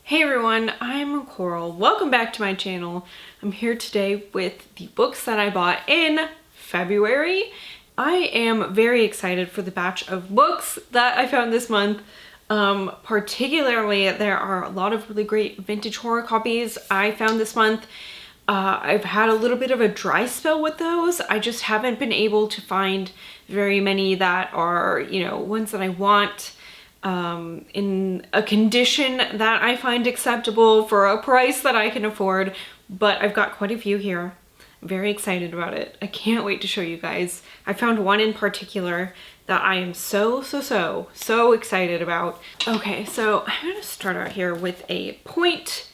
Hey everyone, I'm Coral. Welcome back to my channel. I'm here today with the books that I bought in February. I am very excited for the batch of books that I found this month. Particularly, there are a lot of really great vintage horror copies I found this month. I've had a little bit of a dry spell with those. I just haven't been able to find very many that are, ones that I want. In a condition that I find acceptable for a price that I can afford, but I've got quite a few here. I'm very excited about it. I can't wait to show you guys. I found one in particular that I am so excited about. Okay, so I'm gonna start out here with a point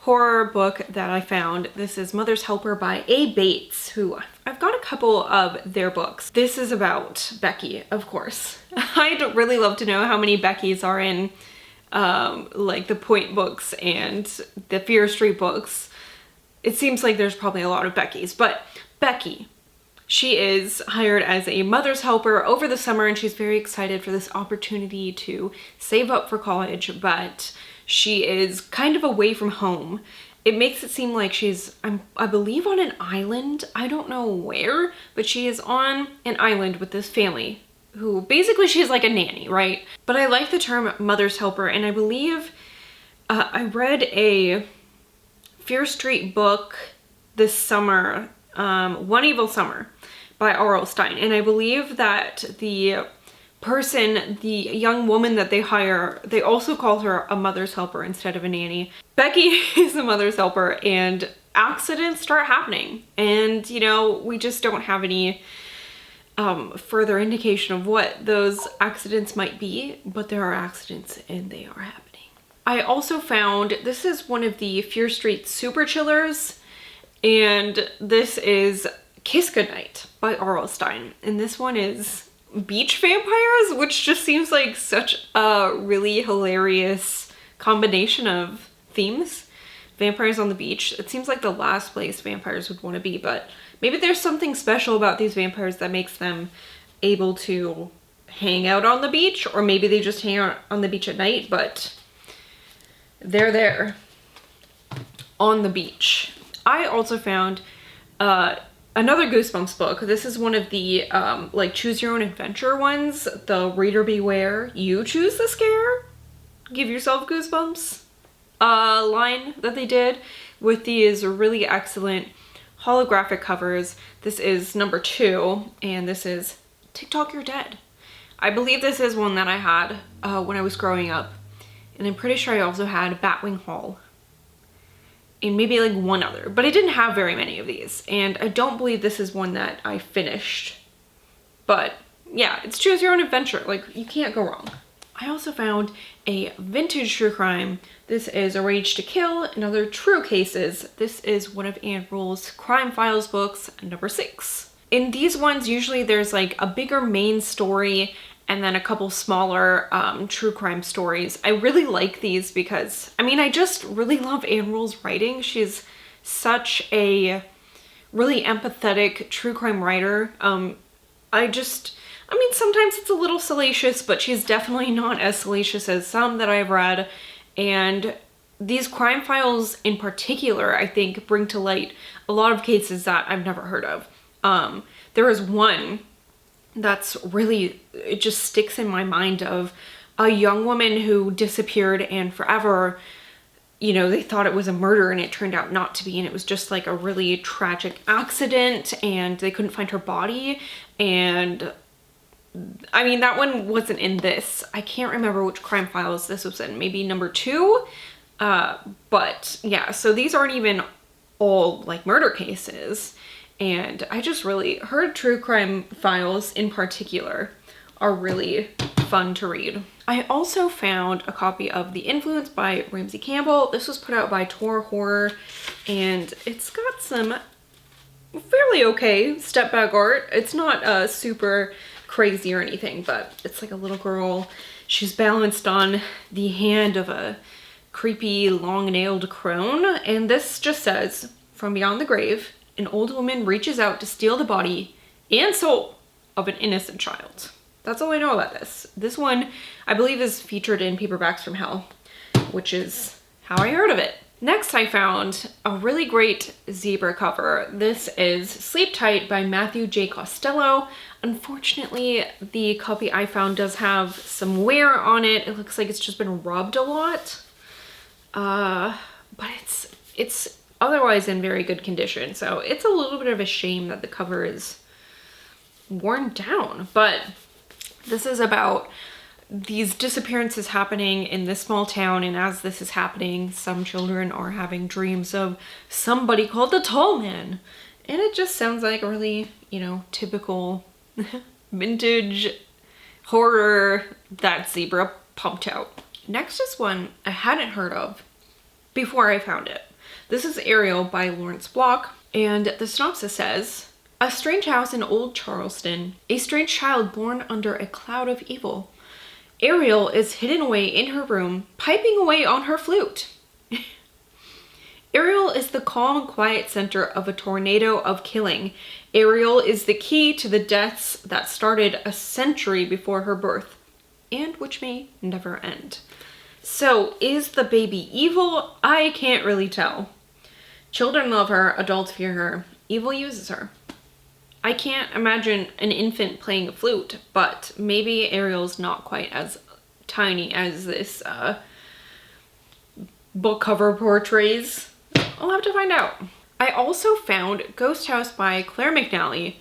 horror book that I found. This is Mother's Helper by A. Bates, who I've got a couple of their books. This is about Becky, of course. I'd really love to know how many Beckys are in like the Point books and the Fear Street books. It seems like there's probably a lot of Beckys, but Becky, she is hired as a mother's helper over the summer, and she's very excited for this opportunity to save up for college, but she is kind of away from home. It makes it seem like she's, I believe, on an island. I don't know where, but she is on an island with this family who basically she's like a nanny, right? But I like the term mother's helper, and I believe I read a Fear Street book this summer, One Evil Summer by R.L. Stein, and I believe that the young woman that they hire, they also call her a mother's helper instead of a nanny. Becky is a mother's helper, and accidents start happening, and we just don't have any further indication of what those accidents might be, but there are accidents and they are happening. I also found, this is one of the Fear Street super chillers, and this is Kiss Goodnight by R.L. Stein, and this one is beach vampires, which just seems like such a really hilarious combination of themes. Vampires on the beach. It seems like the last place vampires would want to be, but maybe there's something special about these vampires that makes them able to hang out on the beach, or maybe they just hang out on the beach at night, but they're there on the beach. I also found another Goosebumps book. This is one of the like choose your own adventure ones. The reader beware, you choose the scare, give yourself goosebumps line that they did with these really excellent holographic covers. This is number 2, and this is TikTok You're Dead. I believe this is one that I had when I was growing up, and I'm pretty sure I also had Batwing Hall and maybe like one other, but I didn't have very many of these, and I don't believe this is one that I finished. But yeah, it's choose your own adventure. Like, you can't go wrong. I also found a vintage true crime. This is A Rage to Kill and Other True Cases. This is one of Anne Rule's Crime Files books, number 6. In these ones, usually there's like a bigger main story and then a couple smaller true crime stories. I really like these because, I just really love Anne Rule's writing. She's such a really empathetic true crime writer. Sometimes it's a little salacious, but she's definitely not as salacious as some that I've read. And these crime files in particular, I think, bring to light a lot of cases that I've never heard of. There is one that's really, it just sticks in my mind, of a young woman who disappeared, and forever, they thought it was a murder and it turned out not to be, and it was just like a really tragic accident, and they couldn't find her body. And that one wasn't in this. I can't remember which crime files this was in, maybe number 2. But yeah, so these aren't even all like murder cases. And I just really, her true crime files in particular are really fun to read. I also found a copy of The Influence by Ramsey Campbell. This was put out by Tor Horror, and it's got some fairly okay step back art. It's not super crazy or anything, but it's like a little girl. She's balanced on the hand of a creepy long-nailed crone, and this just says, "From beyond the grave, an old woman reaches out to steal the body and soul of an innocent child." That's all I know about this. This one, I believe, is featured in Paperbacks from Hell, which is how I heard of it. Next, I found a really great zebra cover. This is Sleep Tight by Matthew J. Costello. Unfortunately, the copy I found does have some wear on it. It looks like it's just been rubbed a lot. But it's otherwise in very good condition. So it's a little bit of a shame that the cover is worn down. But this is about these disappearances happening in this small town, and as this is happening, some children are having dreams of somebody called the Tall Man. And it just sounds like a really, you know, typical vintage horror that Zebra pumped out. Next is one I hadn't heard of before I found it. This is Ariel by Lawrence Block, and the synopsis says, a strange house in Old Charleston, a strange child born under a cloud of evil. Ariel is hidden away in her room, piping away on her flute. Ariel is the calm, quiet center of a tornado of killing. Ariel is the key to the deaths that started a century before her birth, and which may never end. So, is the baby evil? I can't really tell. Children love her, adults fear her, evil uses her. I can't imagine an infant playing a flute, but maybe Ariel's not quite as tiny as this book cover portrays. I'll have to find out. I also found Ghost House by Claire McNally.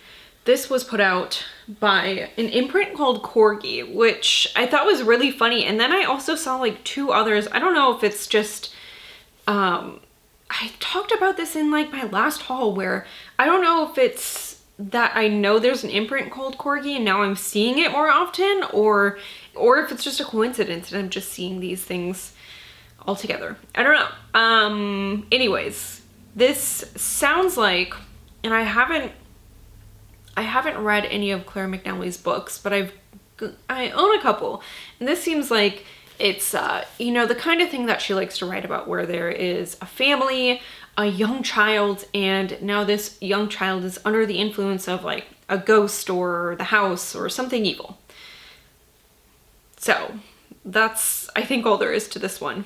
This was put out by an imprint called Corgi, which I thought was really funny. And then I also saw like two others. I don't know if it's just, I talked about this in like my last haul where I don't know if it's that I know there's an imprint called Corgi and now I'm seeing it more often, or if it's just a coincidence and I'm just seeing these things all together. I don't know. Anyways, this sounds like, and I haven't read any of Claire McNally's books, but I own a couple, and this seems like it's you know, the kind of thing that she likes to write about, where there is a family, a young child, and now this young child is under the influence of like a ghost or the house or something evil. So that's, I think, all there is to this one.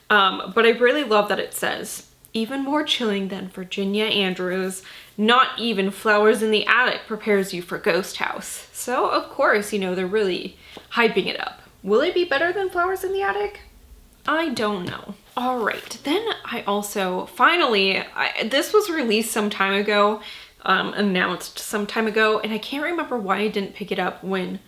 But I really love that it says, even more chilling than Virginia Andrews, not even Flowers in the Attic prepares you for Ghost House. So of course, you know, they're really hyping it up. Will it be better than Flowers in the Attic? I don't know. All right, then I also, finally, this was released some time ago, announced some time ago, and I can't remember why I didn't pick it up when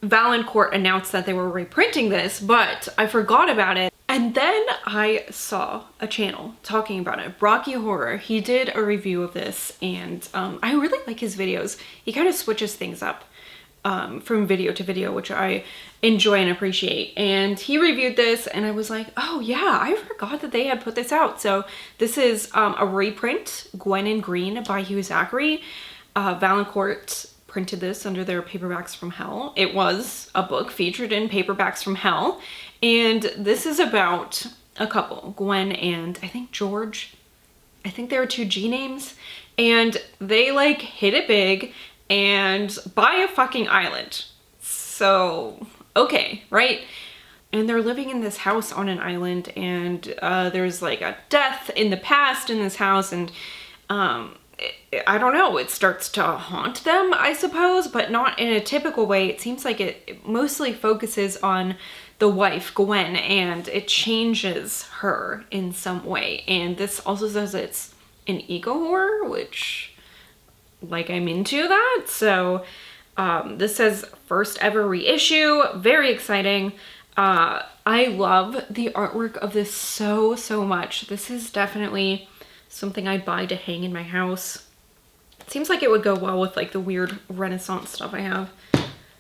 Valancourt announced that they were reprinting this, but I forgot about it. And then I saw a channel talking about it, Brocky Horror. He did a review of this, and I really like his videos. He kind of switches things up from video to video, which I enjoy and appreciate. And he reviewed this and I was like, oh yeah, I forgot that they had put this out. So this is a reprint, Gwen in Green by Hugh Zachary. Valancourt printed this under their Paperbacks from Hell. It was a book featured in Paperbacks from Hell. And this is about a couple, Gwen and I think George. I think there are two G names. And they like hit it big and buy a fucking island. So, okay, right? And they're living in this house on an island, and there's like a death in the past in this house, and I don't know, it starts to haunt them, I suppose, but not in a typical way. It seems like it mostly focuses on the wife, Gwen, and it changes her in some way. And this also says it's an eco horror, which, like, I'm into that. So this says first ever reissue, very exciting. I love the artwork of this so much. This is definitely something I'd buy to hang in my house. It seems like it would go well with like the weird Renaissance stuff I have.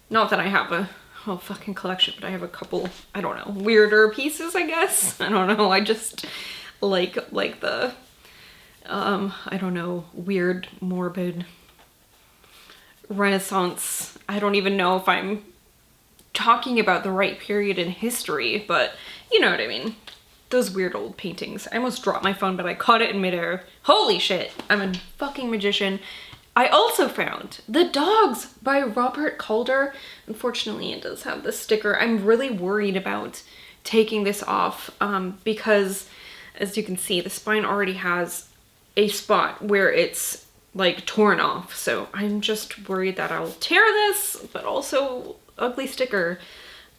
Not that I have a whole fucking collection, but I have a couple, I don't know, weirder pieces, I guess. I don't know, I just like the I don't know, weird, morbid Renaissance. I don't even know if I'm talking about the right period in history, but you know what I mean. Those weird old paintings. I almost dropped my phone, but I caught it in midair. Holy shit, I'm a fucking magician. I also found The Dogs by Robert Calder. Unfortunately, it does have the sticker. I'm really worried about taking this off because, as you can see, the spine already has a spot where it's like torn off. So I'm just worried that I'll tear this, but also ugly sticker.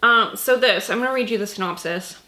So this, I'm gonna read you the synopsis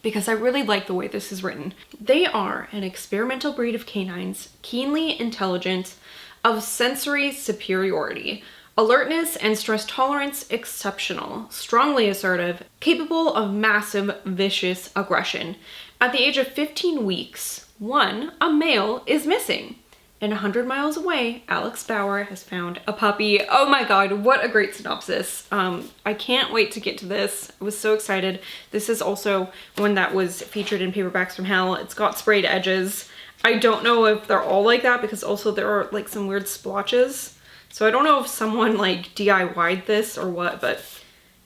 because I really like the way this is written. They are an experimental breed of canines, keenly intelligent, of sensory superiority, alertness and stress tolerance exceptional, strongly assertive, capable of massive, vicious aggression. At the age of 15 weeks, a male is missing. And 100 miles away, Alex Bauer has found a puppy. Oh my god, what a great synopsis. I can't wait to get to this. I was so excited. This is also one that was featured in Paperbacks from Hell. It's got sprayed edges. I don't know if they're all like that because also there are like some weird splotches. So I don't know if someone like DIY'd this or what, but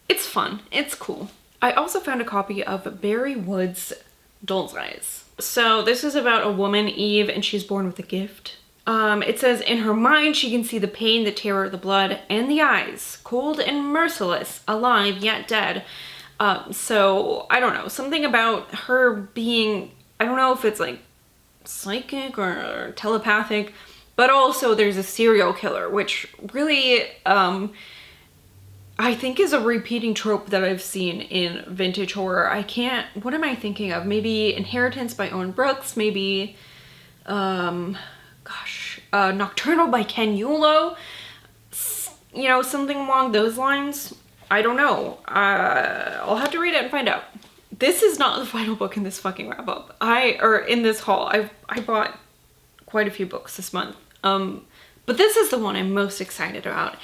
it's fun. It's cool. I also found a copy of Barry Wood's Doll's Eyes. So this is about a woman, Eve, and she's born with a gift. It says, in her mind, she can see the pain, the terror, the blood, and the eyes. Cold and merciless, alive yet dead. So, I don't know. Something about her being, I don't know if it's like psychic or telepathic, but also there's a serial killer, which really, I think is a repeating trope that I've seen in vintage horror. What am I thinking of? Maybe Inheritance by Owen Brooks, maybe, Nocturnal by Ken Yulo, you know, something along those lines. I don't know. I'll have to read it and find out. This is not the final book in this fucking wrap up. In this haul. I bought quite a few books this month. But this is the one I'm most excited about.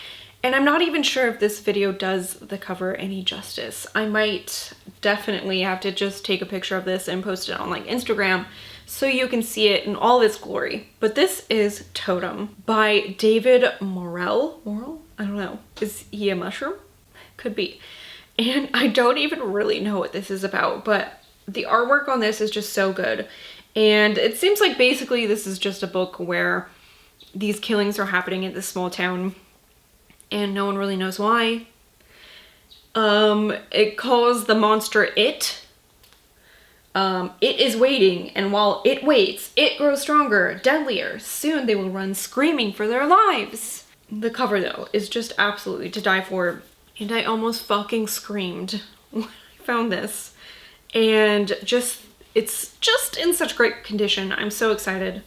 And I'm not even sure if this video does the cover any justice. I might definitely have to just take a picture of this and post it on like Instagram so you can see it in all its glory. But this is Totem by David Morrell. Morrell? I don't know. Is he a mushroom? Could be. And I don't even really know what this is about, but the artwork on this is just so good. And it seems like basically this is just a book where these killings are happening in this small town and no one really knows why. It calls the monster It. It is waiting, and while it waits, it grows stronger, deadlier. Soon they will run screaming for their lives. The cover, though, is just absolutely to die for, and I almost fucking screamed when I found this. And it's just in such great condition. I'm so excited.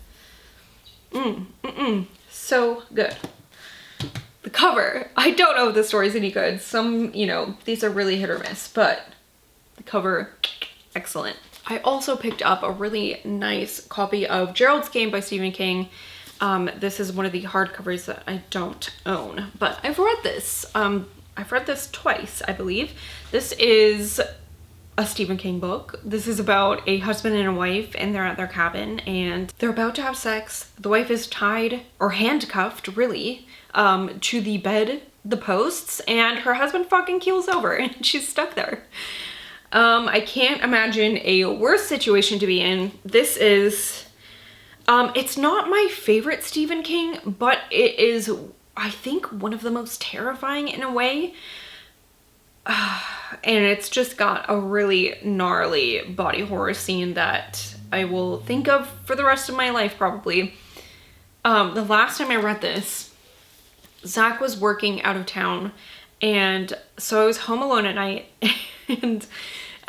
So good. The cover, I don't know if the story's any good. Some, you know, these are really hit or miss, but the cover, excellent. I also picked up a really nice copy of Gerald's Game by Stephen King. This is one of the hardcovers that I don't own, but I've read this. I've read this twice, I believe. This is a Stephen King book. This is about a husband and a wife, and they're at their cabin and they're about to have sex. The wife is tied or handcuffed, really, to the bed, the posts, and her husband fucking keels over and she's stuck there. I can't imagine a worse situation to be in. This is, it's not my favorite Stephen King, but it is, I think, one of the most terrifying in a way. And it's just got a really gnarly body horror scene that I will think of for the rest of my life, probably. The last time I read this, Zach was working out of town, and so I was home alone at night, and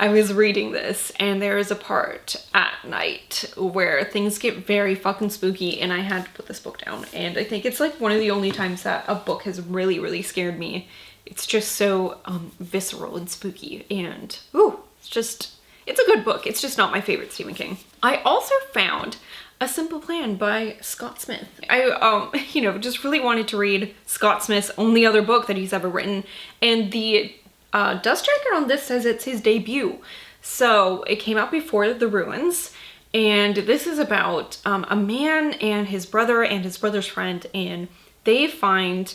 I was reading this, and there is a part at night where things get very fucking spooky, and I had to put this book down. And I think it's like one of the only times that a book has really, really scared me. It's just so visceral and spooky, and ooh, it's a good book. It's just not my favorite Stephen King. I also found A Simple Plan by Scott Smith. I, you know, just really wanted to read Scott Smith's only other book that he's ever written, and the dust jacket on this says it's his debut. So it came out before The Ruins, and this is about a man and his brother's friend, and they find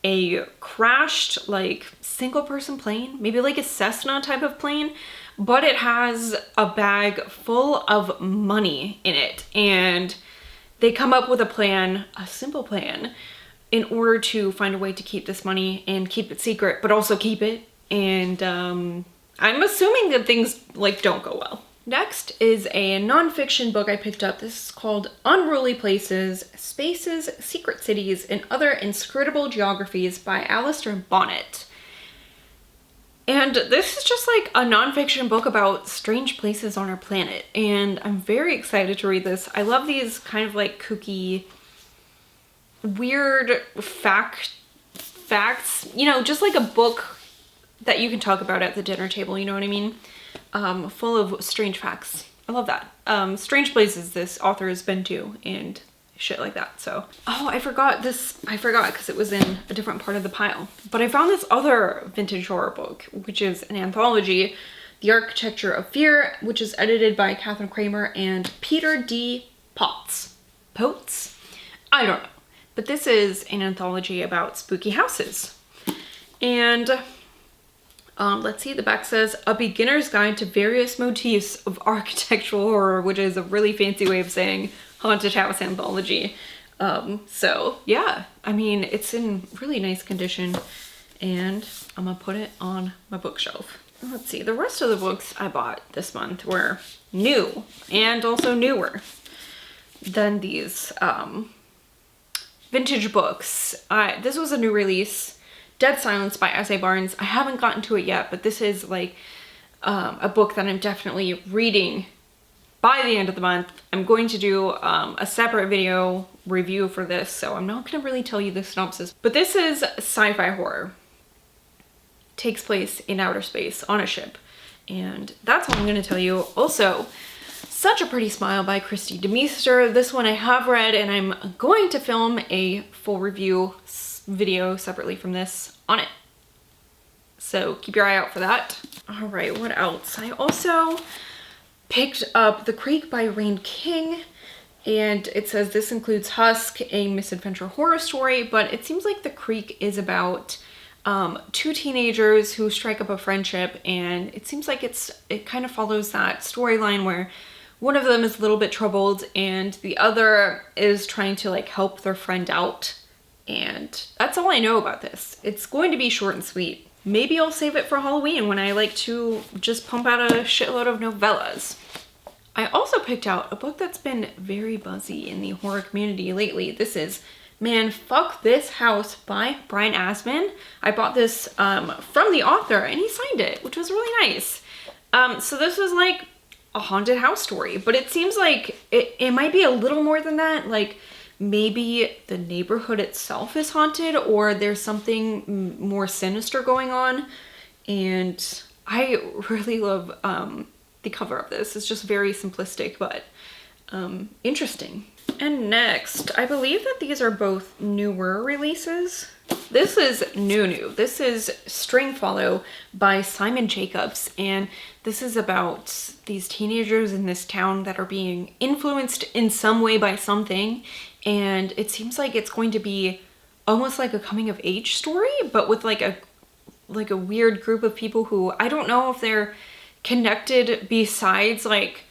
a crashed like single person plane, maybe like a Cessna type of plane, but it has a bag full of money in it, and they come up with a plan, a simple plan, in order to find a way to keep this money and keep it secret, but also keep it. And I'm assuming that things like don't go well. Next is a nonfiction book I picked up. This is called Unruly Places, Spaces, Secret Cities, and Other Inscrutable Geographies by Alistair Bonnet. And this is just like a nonfiction book about strange places on our planet. And I'm very excited to read this. I love these kind of like kooky, weird facts, you know, just like a book that you can talk about at the dinner table, you know what I mean? Full of strange facts. I love that. Strange places this author has been to and shit like that. So, oh, I forgot because it was in a different part of the pile. But I found this other vintage horror book, which is an anthology, The Architecture of Fear, which is edited by Catherine Kramer and Peter D. Potts. I don't know. But this is an anthology about spooky houses. And let's see, the back says, A Beginner's Guide to Various Motifs of Architectural Horror, which is a really fancy way of saying haunted house anthology. So yeah, I mean, it's in really nice condition and I'm gonna put it on my bookshelf. Let's see, the rest of the books I bought this month were new and also newer than these vintage books. This was a new release, Dead Silence by S.A. Barnes. I haven't gotten to it yet, but this is like a book that I'm definitely reading by the end of the month. I'm going to do a separate video review for this, so I'm not going to really tell you the synopsis. But this is sci-fi horror. Takes place in outer space on a ship. And that's all I'm going to tell you. Also, Such a Pretty Smile by Christy DeMeester. This one I have read, and I'm going to film a full review video separately from this on it. So keep your eye out for that. All right, what else? I also picked up The Creek by Rain King, and it says this includes Husk, a misadventure horror story, but it seems like The Creek is about two teenagers who strike up a friendship, and it seems like it kind of follows that storyline where one of them is a little bit troubled and the other is trying to like help their friend out. And that's all I know about this. It's going to be short and sweet. Maybe I'll save it for Halloween when I like to just pump out a shitload of novellas. I also picked out a book that's been very buzzy in the horror community lately. This is Man, Fuck This House by Brian Asman. I bought this from the author and he signed it, which was really nice. So this was like a haunted house story, but it seems like it might be a little more than that. Like maybe the neighborhood itself is haunted or there's something more sinister going on. And I really love the cover of this. It's just very simplistic, but interesting. And next, I believe that these are both newer releases. This is new. This is String Follow by Simon Jacobs, and this is about these teenagers in this town that are being influenced in some way by something, and it seems like it's going to be almost like a coming of age story, but with like a weird group of people who I don't know if they're connected besides like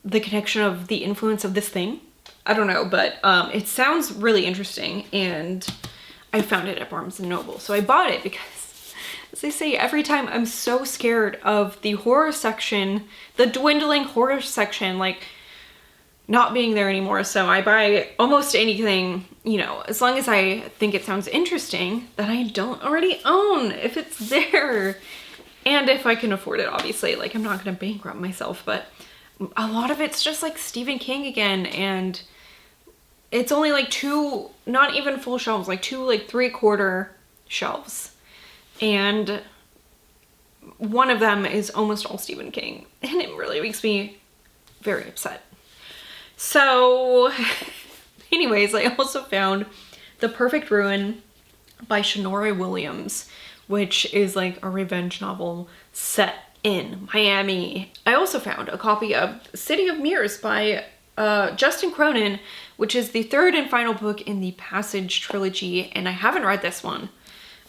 the connection of the influence of this thing. I don't know, but it sounds really interesting, and I found it at Barnes & Noble. So I bought it because, as they say, every time I'm so scared of the horror section, the dwindling horror section, like not being there anymore. So I buy almost anything, you know, as long as I think it sounds interesting that I don't already own, if it's there. And if I can afford it, obviously. Like, I'm not going to bankrupt myself, but a lot of it's just like Stephen King again, and it's only like two, not even full shelves, like two like 3/4 shelves, and one of them is almost all Stephen King, and it really makes me very upset. So anyways, I also found The Perfect Ruin by Shanora Williams, which is like a revenge novel set in Miami. I also found a copy of City of Mirrors by Justin Cronin, which is the third and final book in the Passage trilogy, and I haven't read this one.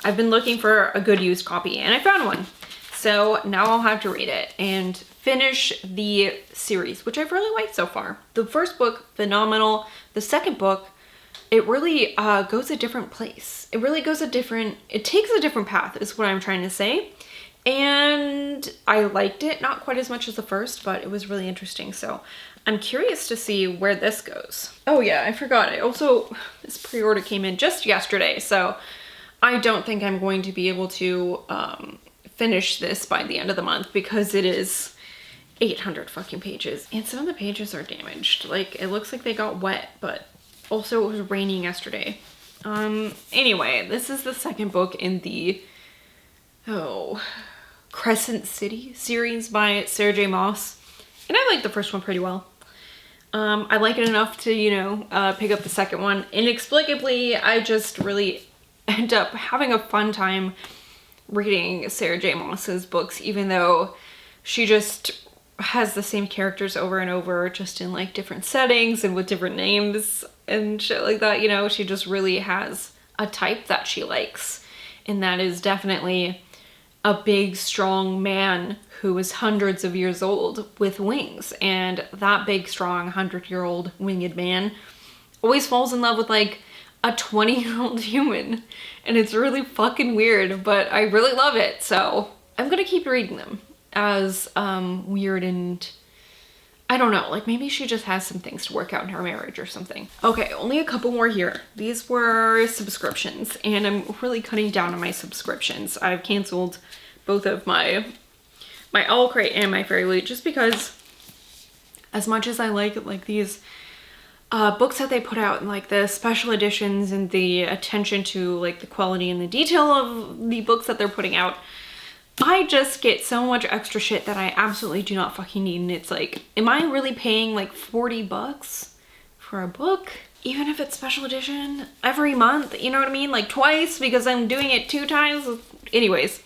I've been looking for a good used copy, and I found one. So now I'll have to read it and finish the series, which I've really liked so far. The first book, phenomenal. The second book, it really goes a different place. It takes a different path is what I'm trying to say. and I liked it. Not quite as much as the first, but it was really interesting. So I'm curious to see where this goes. Oh yeah, I forgot. This pre-order came in just yesterday, so I don't think I'm going to be able to finish this by the end of the month because it is 800 fucking pages. And some of the pages are damaged. Like, it looks like they got wet, but also it was raining yesterday. Anyway, this is the second book in the, Crescent City series by Sarah J. Maas. And I like the first one pretty well. I like it enough to, pick up the second one. Inexplicably, I just really end up having a fun time reading Sarah J. Maas's books, even though she just has the same characters over and over, just in like different settings and with different names and shit like that. She just really has a type that she likes, and that is definitely a big, strong man who is hundreds of years old with wings. And that big, strong, 100-year-old winged man always falls in love with like a 20-year-old human. And it's really fucking weird, but I really love it. So I'm gonna keep reading them as weird, and I don't know, like maybe she just has some things to work out in her marriage or something. Okay, only a couple more here. These were subscriptions, and I'm really cutting down on my subscriptions. I've canceled both of my Owl Crate and my Fairy Loot just because, as much as I like these books that they put out and like the special editions and the attention to like the quality and the detail of the books that they're putting out, I just get so much extra shit that I absolutely do not fucking need. And it's like, am I really paying like 40 bucks for a book? Even if it's special edition every month, you know what I mean? Like twice, because I'm doing it 2 times. Anyways,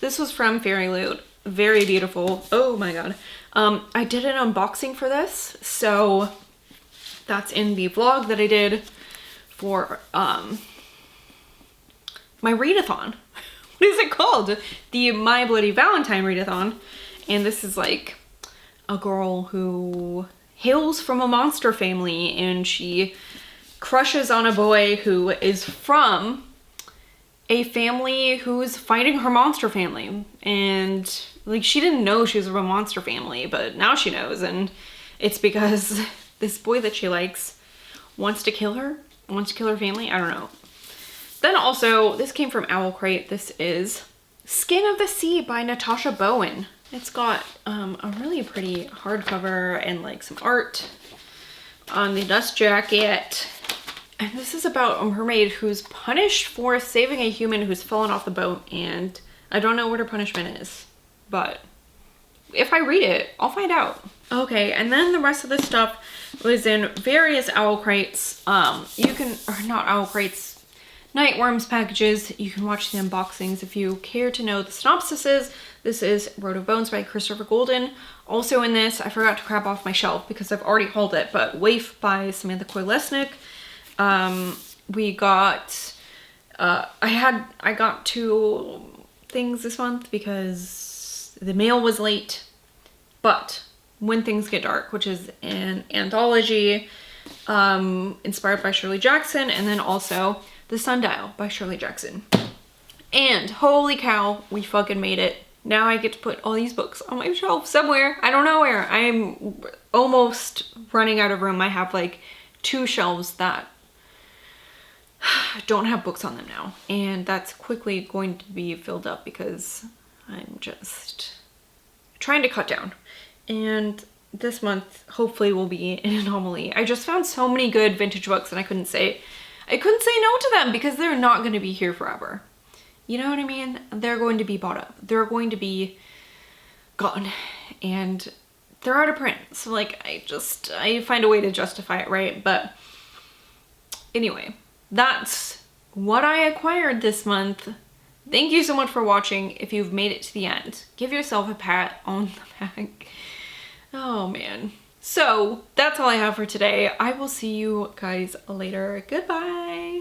this was from Fairy Loot. Very beautiful. Oh my god. I did an unboxing for this, so that's in the vlog that I did for my readathon. What is it called? The My Bloody Valentine readathon. And this is like a girl who hails from a monster family, and she crushes on a boy who is from a family who's fighting her monster family. And like, she didn't know she was from a monster family, but now she knows. And it's because this boy that she likes wants to kill her family. I don't know. Then also, this came from Owl Crate. This is Skin of the Sea by Natasha Bowen. It's got a really pretty hardcover and like some art on the dust jacket. And this is about a mermaid who's punished for saving a human who's fallen off the boat, and I don't know what her punishment is, but if I read it, I'll find out. Okay, and then the rest of this stuff was in various Owl Crates. Not Owl Crates, Nightworms packages. You can watch the unboxings if you care to know the synopsises. This is Road of Bones by Christopher Golden. Also in this, I forgot to grab off my shelf because I've already hauled it, but Waif by Samantha Coy-Lesnick. We got, I got 2 things this month because the mail was late, but When Things Get Dark, which is an anthology inspired by Shirley Jackson, and then also The Sundial by Shirley Jackson. And holy cow, we fucking made it. Now I get to put all these books on my shelf somewhere. I don't know where. I'm almost running out of room. I have like 2 shelves that don't have books on them now, and that's quickly going to be filled up because I'm just trying to cut down. And this month hopefully will be an anomaly. I just found so many good vintage books, and I couldn't say no to them because they're not going to be here forever. You know what I mean? They're going to be bought up. They're going to be gone, and they're out of print. So like, I find a way to justify it, right? But anyway, that's what I acquired this month. Thank you so much for watching. If you've made it to the end, give yourself a pat on the back. Oh man. So that's all I have for today. I will see you guys later. Goodbye.